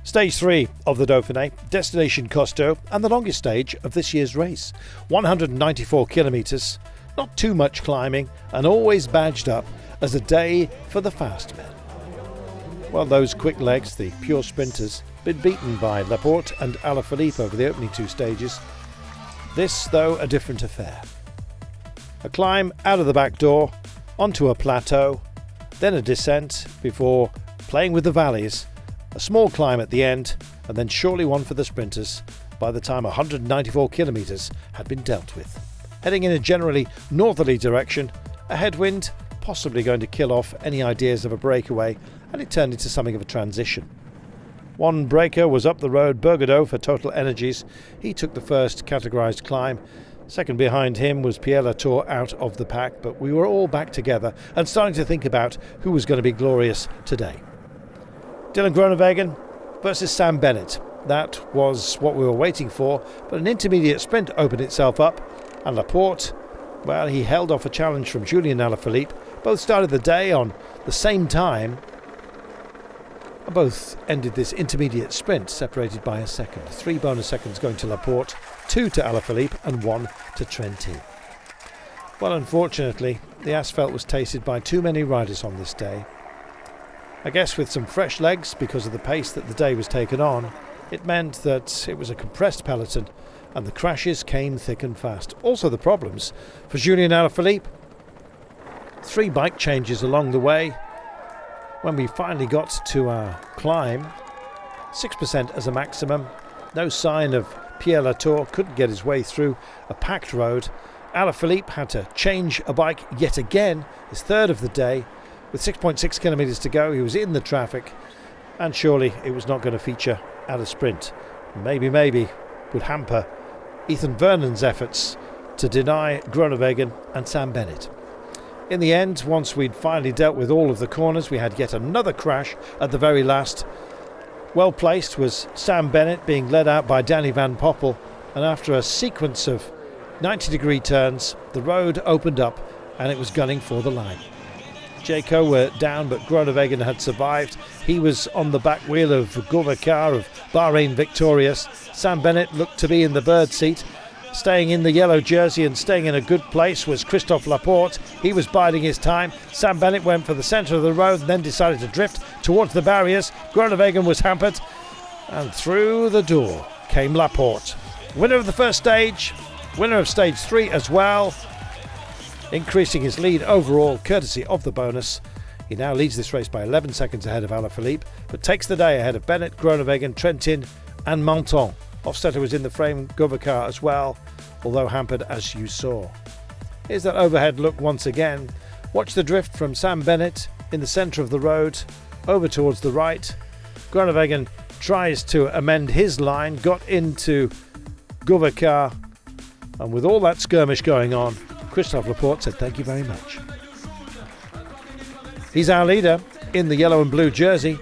Stage 3 of the Dauphiné, destination Costeau, and the longest stage of this year's race. 194 kilometres, not too much climbing, and always badged up as a day for the fast men. Well, those quick legs, the pure sprinters, been beaten by Laporte and Alaphilippe over the opening two stages. This, though, a different affair. A climb out of the back door, onto a plateau, then a descent before playing with the valleys, a small climb at the end, and then surely one for the sprinters by the time 194 kilometres had been dealt with. Heading in a generally northerly direction, a headwind possibly going to kill off any ideas of a breakaway, and it turned into something of a transition. One breaker was up the road, Bergadeau for Total Energies. He took the first categorised climb. Second behind him was Pierre Latour out of the pack, but we were all back together and starting to think about who was going to be glorious today. Dylan Groenewegen versus Sam Bennett. That was what we were waiting for, but an intermediate sprint opened itself up, and Laporte, well, he held off a challenge from Julian Alaphilippe. Both started the day on the same time, and both ended this intermediate sprint separated by a second. 3 bonus seconds going to Laporte, 2 to Alaphilippe, and 1 to Trentin. Well, unfortunately, the asphalt was tasted by too many riders on this day. I guess with some fresh legs, because of the pace that the day was taken on, it meant that it was a compressed peloton and the crashes came thick and fast. Also the problems for Julian Alaphilippe. 3 bike changes along the way. When we finally got to our climb, 6% as a maximum. No sign of Pierre Latour, couldn't get his way through a packed road. Alaphilippe had to change a bike yet again, his third of the day. With 6.6 kilometres to go, he was in the traffic, and surely it was not going to feature at a sprint. Maybe would hamper Ethan Vernon's efforts to deny Groenewegen and Sam Bennett. In the end, once we'd finally dealt with all of the corners, we had yet another crash at the very last. Well placed was Sam Bennett, being led out by Danny Van Poppel, and after a sequence of 90-degree turns, the road opened up and it was gunning for the line. Jayco were down, but Groenewegen had survived. He was on the back wheel of Gouvercar of Bahrain Victorious. Sam Bennett looked to be in the bird seat. Staying in the yellow jersey and staying in a good place was Christophe Laporte. He was biding his time. Sam Bennett went for the centre of the road and then decided to drift towards the barriers. Groenewegen was hampered, and through the door came Laporte. Winner of the first stage, winner of stage 3 as well, increasing his lead overall courtesy of the bonus. He now leads this race by 11 seconds ahead of Alaphilippe, but takes the day ahead of Bennett, Groenewegen, Trentin and Menton. Hofstetter was in the frame, Gouvercar as well, although hampered as you saw. Here's that overhead look once again. Watch the drift from Sam Bennett in the centre of the road, over towards the right. Groenewegen tries to amend his line, got into Gouvercar, and with all that skirmish going on, Christophe Laporte said thank you very much. He's our leader in the yellow and blue jersey,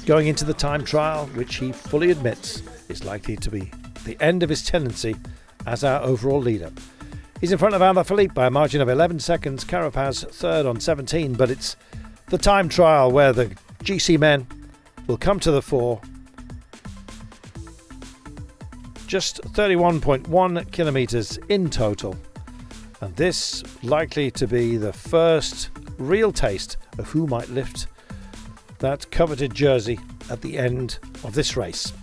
going into the time trial, which he fully admits is likely to be the end of his tenancy as our overall leader. He's in front of Alaphilippe by a margin of 11 seconds, Carapaz third on 17, but it's the time trial where the GC men will come to the fore. Just 31.1 kilometres in total, and this likely to be the first real taste of who might lift that coveted jersey at the end of this race.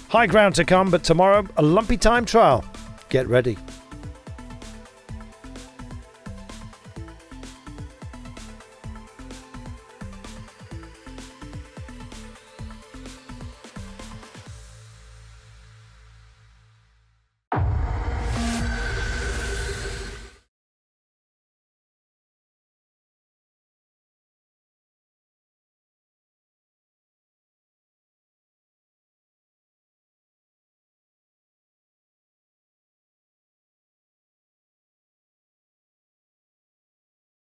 High ground to come, but tomorrow a lumpy time trial. Get ready.